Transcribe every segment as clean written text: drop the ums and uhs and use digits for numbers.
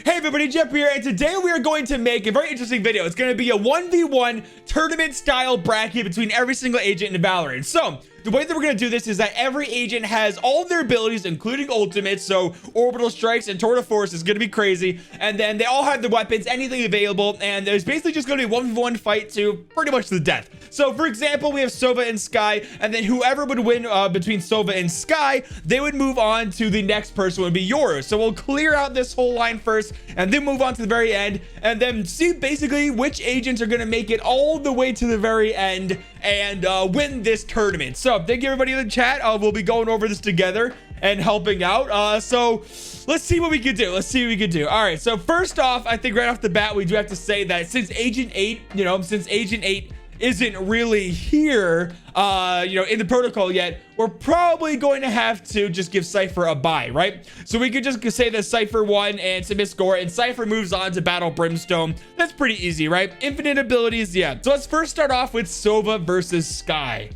Hey everybody, Jeppy here, and today we are going to make a very interesting video. It's going to be a 1v1 tournament style bracket between every single agent in Valorant. So the way that we're going to do this is that every agent has all of their abilities, including ultimates. So orbital strikes and tour de force is going to be crazy. And then they all have the weapons, anything available. And there's basically just going to be a 1v1 fight to pretty much the death. So for example, we have Silva and Sky, and then whoever would win between Silva and Sky, they would move on to the next person, would be Yoru. So we'll clear out this whole line first and then move on to the very end and then see basically which agents are going to make it all the way to the very end and win this tournament. So thank you everybody in the chat. We'll be going over this together and helping out. So let's see what we can do. All right, so first off, I think right off the bat we do have to say that since Agent 8 isn't really here in the protocol yet, we're probably going to have to just give Cypher a bye, right? So we could just say that Cypher won and submit score, and Cypher moves on to battle Brimstone. That's pretty easy, right? Infinite abilities, yeah. So let's first start off with Silva versus Sky.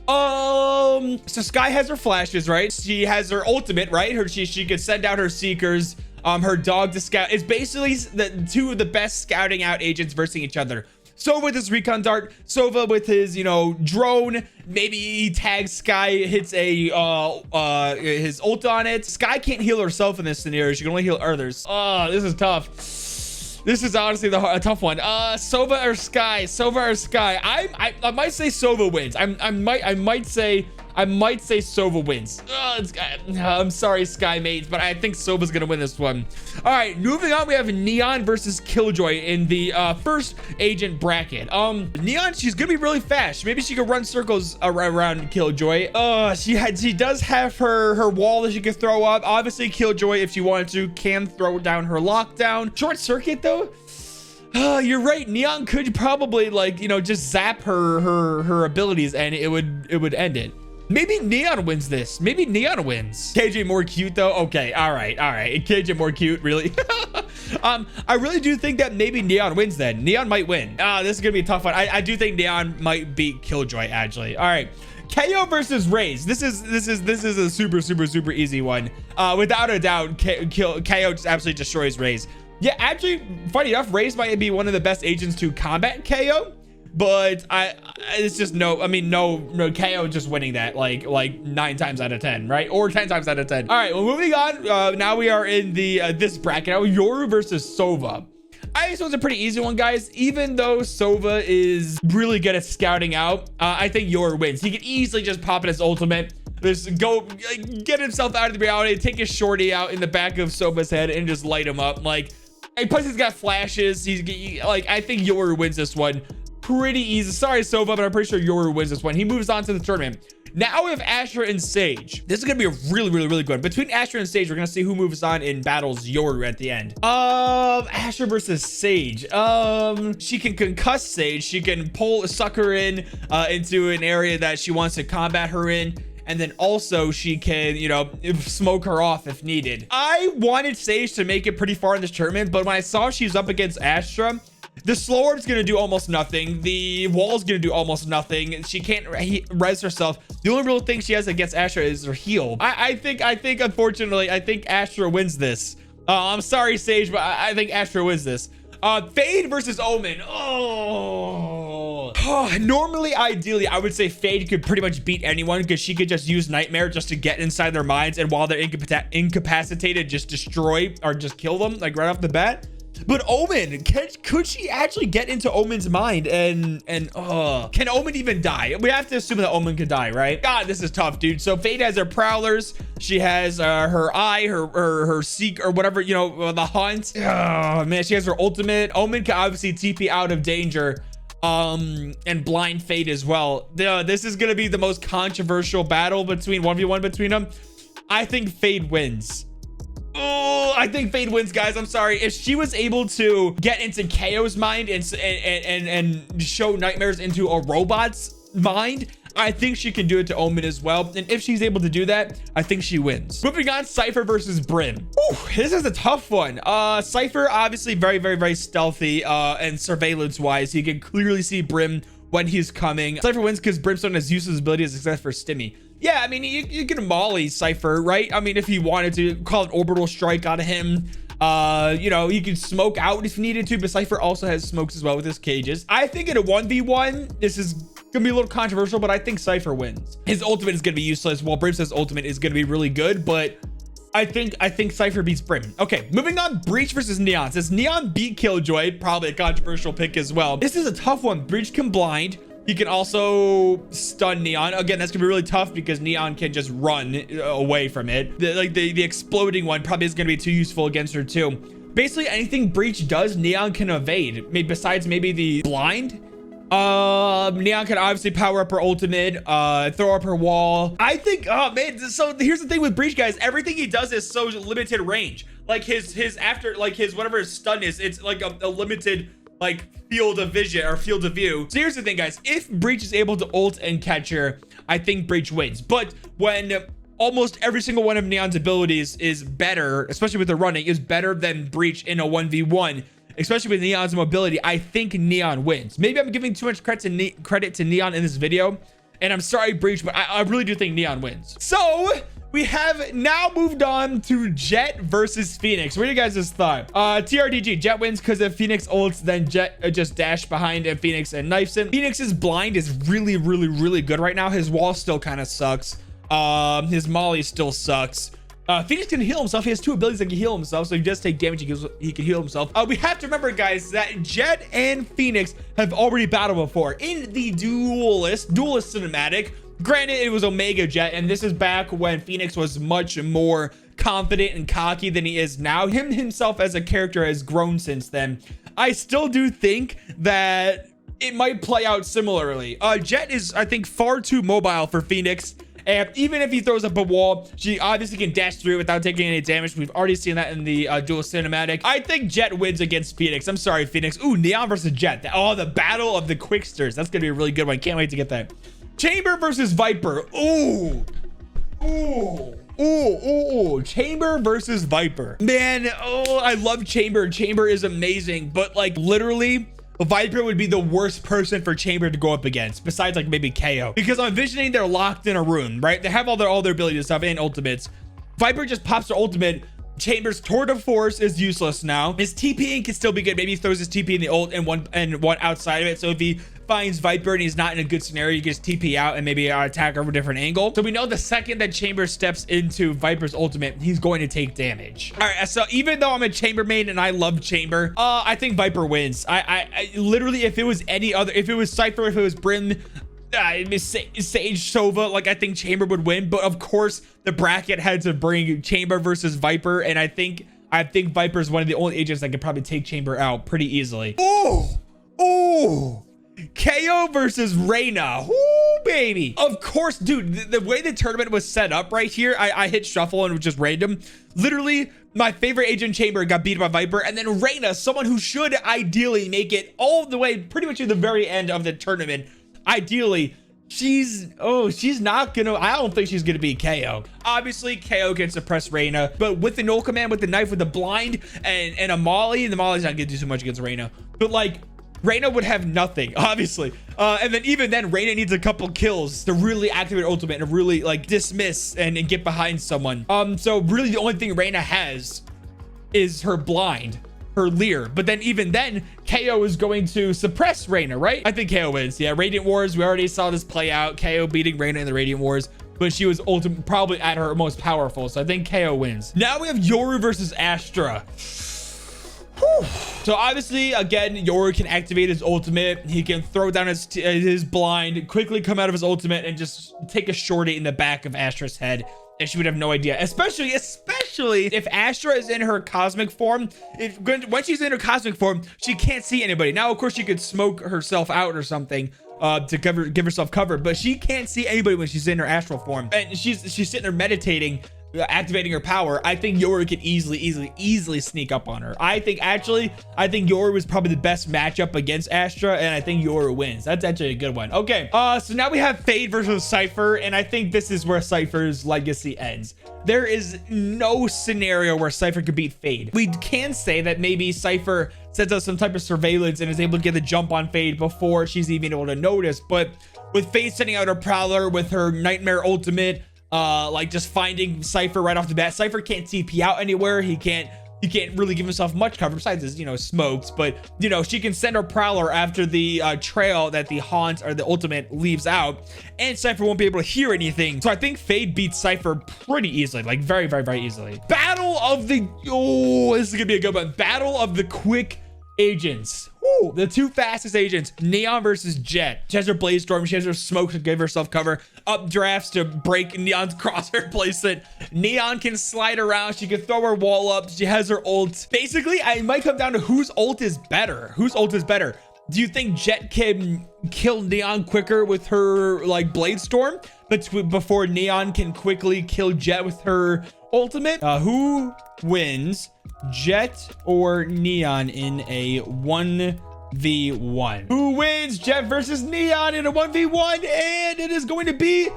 So Sky has her flashes, right? She has her ultimate, right? She could send out her seekers, her dog to scout. It's basically the two of the best scouting out agents versus each other. Silva with his recon dart, Silva with his, drone. Maybe he tags Sky, hits his ult on it. Sky can't heal herself in this scenario. She can only heal others. Oh, this is tough. This is honestly a tough one. Silva or Sky? I might say Silva wins. I might say Silva wins. I'm sorry, Sky mates, but I think Silva's gonna win this one. All right, moving on, we have Neon versus Killjoy in the first agent bracket. Neon, she's gonna be really fast. Maybe she could run circles around Killjoy. She does have her wall that she can throw up. Obviously, Killjoy, if she wanted to, can throw down her lockdown. Short circuit though. You're right. Neon could probably just zap her abilities and it would end it. Maybe Neon wins this. Maybe Neon wins. KJ more cute though. Okay. All right. KJ more cute. Really? I really do think that maybe Neon wins then. Neon might win. This is going to be a tough one. I do think Neon might beat Killjoy actually. All right. Kayo versus Reyes. This is a super easy one. Without a doubt, Kayo just absolutely destroys Reyes. Yeah, actually, funny enough, Reyes might be one of the best agents to combat Kayo. But it's just no, Kayo just winning that like 9 times out of 10, right? Or 10 times out of 10. All right, well, moving on. Now we are in the this bracket. Now Yoru versus Silva. This one's a pretty easy one, guys. Even though Silva is really good at scouting out, I think Yoru wins. He could easily just pop in his ultimate, just go get himself out of the reality, take his shorty out in the back of Silva's head, and just light him up. Plus he's got flashes. I think Yoru wins this one. Pretty easy. Sorry, Silva, but I'm pretty sure Yoru wins this one. He moves on to the tournament. Now we have Astra and Sage. This is gonna be a really good. Between Astra and Sage, we're gonna see who moves on in battles Yoru at the end. Astra versus Sage. She can concuss Sage. She can suck her into an area that she wants to combat her in. And then also she can, smoke her off if needed. I wanted Sage to make it pretty far in this tournament, but when I saw she's up against Astra, the slow orb's gonna do almost nothing. The wall's gonna do almost nothing. She can't res herself. The only real thing she has against Astra is her heal. I think unfortunately, I think Astra wins this. I'm sorry, Sage, but I think Astra wins this. Fade versus Omen. Normally, ideally, I would say Fade could pretty much beat anyone because she could just use Nightmare just to get inside their minds, and while they're incapacitated, just destroy or just kill them right off the bat. But Omen, could she actually get into Omen's mind and can Omen even die? We have to assume that Omen could die, right? God, this is tough, dude. So Fade has her prowlers. She has her eye, her seek or whatever, the hunt. Oh man, she has her ultimate. Omen can obviously TP out of danger. And blind Fade as well. This is gonna be the most controversial battle between 1v1 between them. I think Fade wins. Oh, I think Fade wins, guys. I'm sorry. If she was able to get into Kayo's mind and show nightmares into a robot's mind, I think she can do it to Omen as well. And if she's able to do that, I think she wins. Moving on, Cypher versus Brim. Ooh, this is a tough one. Cypher, obviously very stealthy and surveillance wise. You can clearly see Brim when he's coming. Cypher wins because Brimstone has useless abilities except for Stimmy. Yeah, I mean, you can molly Cypher, right? I mean, if he wanted to call an orbital strike on him, You know, you can smoke out if you needed to, but Cypher also has smokes as well with his cages. I think in a 1v1, this is gonna be a little controversial, but I think Cypher wins. His ultimate is gonna be useless, while Brimstone's ultimate is gonna be really good, but I think Cypher beats Brim. Okay, moving on, Breach versus Neon. Since Neon beat Killjoy, probably a controversial pick as well. This is a tough one. Breach can blind. He can also stun Neon. Again, that's gonna be really tough because Neon can just run away from it. The exploding one probably is gonna be too useful against her too. Basically, anything Breach does, Neon can evade. Maybe besides maybe the blind. Neon can obviously power up her ultimate, throw up her wall. I think, oh man, so here's the thing with Breach, guys. Everything he does is so limited range. Like his after, like his whatever his stun is, it's like a limited like field of vision or field of view. So here's the thing, guys. If Breach is able to ult and catch her, I think Breach wins. But when almost every single one of Neon's abilities is better, especially with the running, is better than Breach in a 1v1, especially with Neon's mobility, I think Neon wins. Maybe I'm giving too much credit to Neon in this video, and I'm sorry, Breach, but I really do think Neon wins. So we have now moved on to Jett versus Phoenix. What do you guys' thought? TRDG, Jett wins because if Phoenix ults, then Jett just dash behind Phoenix and knifes him. Phoenix's blind is really, really, really good right now. His wall still kind of sucks. His molly still sucks. Phoenix can heal himself. He has two abilities that can heal himself. So if he does take damage, he can heal himself. We have to remember, guys, that Jett and Phoenix have already battled before in the duelist cinematic. Granted, it was Omega Jett, and this is back when Phoenix was much more confident and cocky than he is now. Him himself as a character has grown since then. I still do think that it might play out similarly. Jett is, I think, far too mobile for Phoenix. And even if he throws up a wall, she obviously can dash through it without taking any damage. We've already seen that in the duel cinematic. I think Jett wins against Phoenix. I'm sorry, Phoenix. Ooh, Neon versus Jett. Oh, the battle of the quicksters. That's going to be a really good one. Can't wait to get that. Chamber versus Viper. Ooh. Chamber versus Viper. Man, oh, I love Chamber. Chamber is amazing. But like literally, Viper would be the worst person for Chamber to go up against, besides like maybe Kayo, because I'm envisioning they're locked in a room, right? They have all their abilities and stuff and ultimates. Viper just pops her ultimate. Chamber's tour de force is useless now. His TPing can still be good. Maybe he throws his TP in the ult and one outside of it. So if he finds Viper and he's not in a good scenario, you can just TP out and maybe attack her from a different angle. So we know the second that Chamber steps into Viper's ultimate, he's going to take damage. All right, so even though I'm a Chamber main and I love Chamber, I think Viper wins. I literally, if it was any other, if it was Cypher, if it was Brim, Sage, Silva, like I think Chamber would win. But of course, the bracket had to bring Chamber versus Viper, and I think Viper is one of the only agents that could probably take Chamber out pretty easily. Oh. Kayo versus Reyna. Ooh, baby. Of course, dude, the way the tournament was set up right here, I hit shuffle and it was just random. Literally, my favorite agent Chamber got beat by Viper, and then Reyna, someone who should ideally make it all the way pretty much to the very end of the tournament. Ideally, she's not gonna, I don't think she's gonna beat Kayo. Obviously, Kayo can suppress Reyna, but with the null command, with the knife, with the blind, and a molly, the molly's not gonna do too much against Reyna. But like, Reyna would have nothing, obviously. And then even then, Reyna needs a couple kills to really activate her ultimate and really like dismiss and get behind someone. So really the only thing Reyna has is her blind, her leer. But then even then, Kayo is going to suppress Reyna, right? I think Kayo wins. Yeah, Radiant Wars, we already saw this play out. Kayo beating Reyna in the Radiant Wars, but she was probably at her most powerful. So I think Kayo wins. Now we have Yoru versus Astra. So obviously, again, Yoru can activate his ultimate. He can throw down his blind, quickly come out of his ultimate, and just take a shorty in the back of Astra's head. And she would have no idea, especially if Astra is in her cosmic form. When she's in her cosmic form, she can't see anybody. Now, of course, she could smoke herself out or something to give herself cover, but she can't see anybody when she's in her astral form. And she's sitting there meditating, activating her power. I think Yoru could easily sneak up on her. I think Yoru was probably the best matchup against Astra, and I think Yoru wins. That's actually a good one. Okay, so now we have Fade versus Cypher, and I think this is where Cypher's legacy ends. There is no scenario where Cypher could beat Fade. We can say that maybe Cypher sets up some type of surveillance and is able to get the jump on Fade before she's even able to notice, but with Fade sending out her Prowler with her Nightmare ultimate, like just finding Cypher right off the bat. Cypher can't TP out anywhere. He can't he can't really give himself much cover besides his, you know, smokes. But, you know, she can send her Prowler after the trail that the Haunt or the ultimate leaves out. And Cypher won't be able to hear anything. So I think Fade beats Cypher pretty easily. Like very, very, very easily. Battle of the... Oh, this is going to be a good one. Battle of the quick agents. Woo, the two fastest agents. Neon versus Jet. She has her Blaze Storm. She has her smoke to give herself cover. Updrafts to break Neon's crosshair placement. Neon can slide around. She can throw her wall up. She has her ult. Basically, it might come down to whose ult is better. Whose ult is better? Do you think Jet can kill Neon quicker with her like Blade Storm, but before Neon can quickly kill Jet with her ultimate? Who wins, Jet or Neon in a 1v1? Who wins, Jet versus Neon in a 1v1? And it is going to be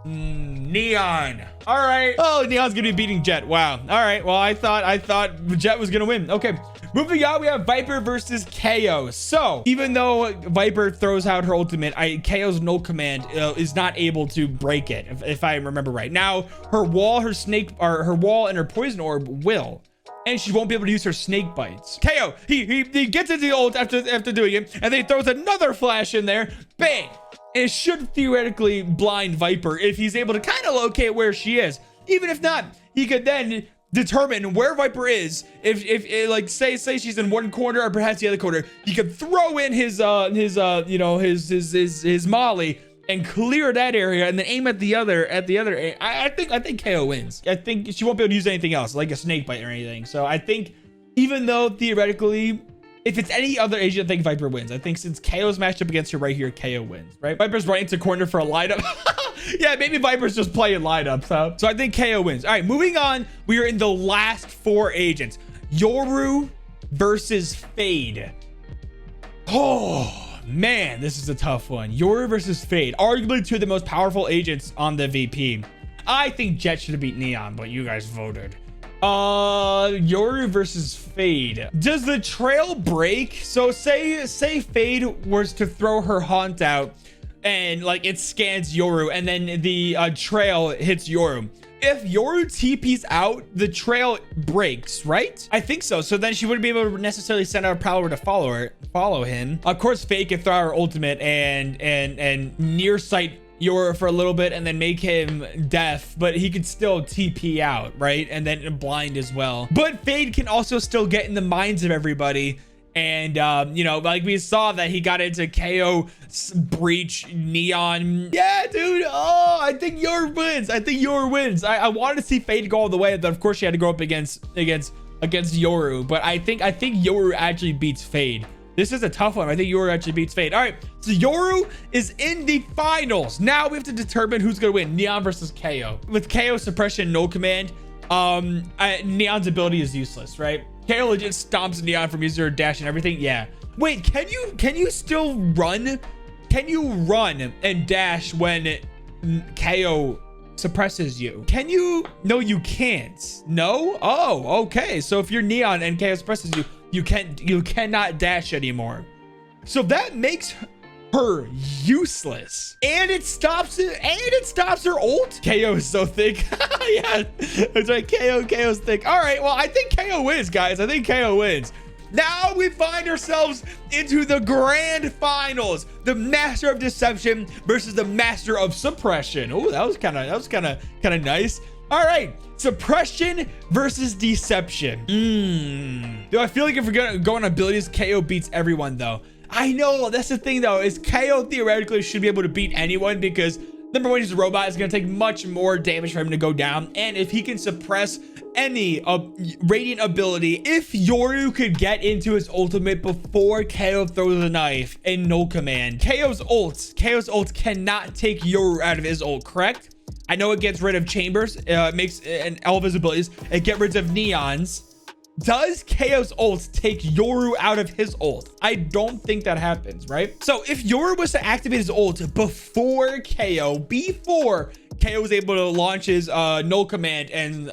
Neon. All right. Oh, Neon's gonna be beating Jet. Wow. All right. Well, I thought Jet was gonna win. Okay. Moving on, we have Viper versus Kayo. So even though Viper throws out her ultimate, Kayo's null command is not able to break it, if I remember right. Now her wall, her snake, or her wall and her poison orb will, and she won't be able to use her snake bites. Kayo, he gets into the ult after doing it, and then he throws another flash in there. Bang! And it should theoretically blind Viper if he's able to kind of locate where she is. Even if not, he could then determine where Viper is. If like say she's in one corner or perhaps the other corner, he could throw in his molly and clear that area and then aim at the other area. I think Kayo wins. I think she won't be able to use anything else like a snake bite or anything. So I think even though theoretically, if it's any other agent, I think Viper wins. I think since Kayo's matched up against her right here, Kayo wins, right? Viper's running to corner for a lineup. Yeah, maybe Viper's just playing lineups, so I think Kayo wins. All right, moving on. We are in the last 4 agents. Yoru versus Fade. Oh, man, this is a tough one. Yoru versus Fade. Arguably 2 of the most powerful agents on the VP. I think Jet should have beat Neon, but you guys voted. Yoru versus Fade. Does the trail break? So say Fade was to throw her Haunt out and like it scans Yoru and then the trail hits Yoru. If Yoru TP's out, the trail breaks, right? I think so. So then she wouldn't be able to necessarily send out a Prowler to follow him. Of course, Fade can throw her ultimate and near sight Yoru for a little bit and then make him deaf, but he could still TP out, right? And then blind as well. But Fade can also still get in the minds of everybody. And you know, like we saw that he got into KO, breach, Neon. Yeah, dude. Oh, I think Yoru wins. I wanted to see Fade go all the way, but of course she had to go up against Yoru. But I think Yoru actually beats Fade. This is a tough one. I think Yoru actually beats Fade. All right, so Yoru is in the finals. Now we have to determine who's gonna win, Neon versus Kayo. With KO suppression, no command, Neon's ability is useless, right? Kayo legit stomps Neon from using her dash and everything. Yeah. Wait, can you still run? Can you run and dash when Kayo suppresses you? Can you? No, you can't. No? Oh, okay. So if you're Neon and Kayo suppresses you, you cannot dash anymore. So that makes her useless. And it stops it, and it stops her ult. KO is so thick. Yeah, that's right. KO's thick. All right, well, I think KO wins, guys. I think KO wins. Now we find ourselves into the grand finals. The Master of Deception versus the Master of Suppression. Oh, that was kind of nice. All right, Suppression versus Deception. Do I feel like if we're gonna go on abilities, KO beats everyone though? I know, that's the thing though, is KO theoretically should be able to beat anyone because number one, he's a robot. It's gonna take much more damage for him to go down. And if he can suppress any radiant ability, if Yoru could get into his ultimate before KO throws a knife in no command, KO's ult cannot take Yoru out of his ult, correct? I know it gets rid of chambers, makes and all of his abilities, it gets rid of neons. Does KO's ult take Yoru out of his ult? I don't think that happens, right? So if Yoru was to activate his ult before KO was able to launch his null command and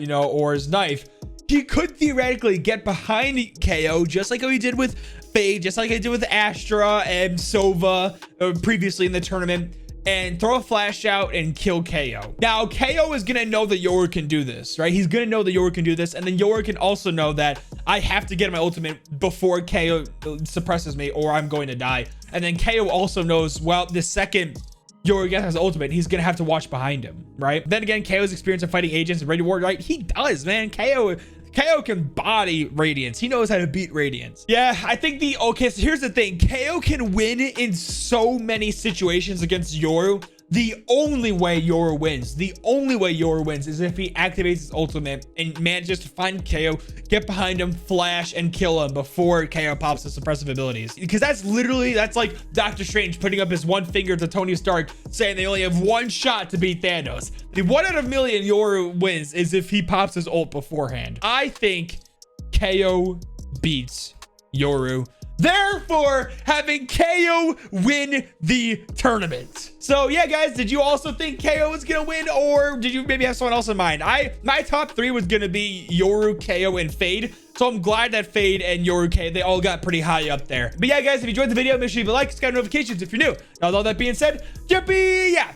you know, or his knife, he could theoretically get behind KO just like how he did with Fade, just like he did with Astra and Silva previously in the tournament, and throw a flash out and kill Kayo. Now, Kayo is gonna know that Yoru can do this, right? He's gonna know that Yoru can do this, and then Yoru can also know that I have to get my ultimate before Kayo suppresses me or I'm going to die. And then Kayo also knows, well, the second Yoru gets his ultimate, he's gonna have to watch behind him, right? Then again, Kayo's experience of fighting agents and ready to war, right? He does, man. Kayo can body Radiance. He knows how to beat Radiance. Yeah, I think okay, so here's the thing. Kayo can win in so many situations against Yoru. The only way Yoru wins is if he activates his ultimate and manages to find Kayo, get behind him, flash, and kill him before Kayo pops the suppressive abilities. Because that's like Doctor Strange putting up his one finger to Tony Stark saying they only have one shot to beat Thanos. The 1 out of a million Yoru wins is if he pops his ult beforehand. I think Kayo beats Yoru, therefore having Kayo win the tournament. So yeah, guys, did you also think Kayo was gonna win, or did you maybe have someone else in mind? My top 3 was gonna be Yoru, Kayo, and Fade. So I'm glad that Fade and Yoru K, they all got pretty high up there. But yeah, guys, if you enjoyed the video, make sure you leave a like, subscribe, notifications if you're new. Now, with all that being said, Jeppy, yeah.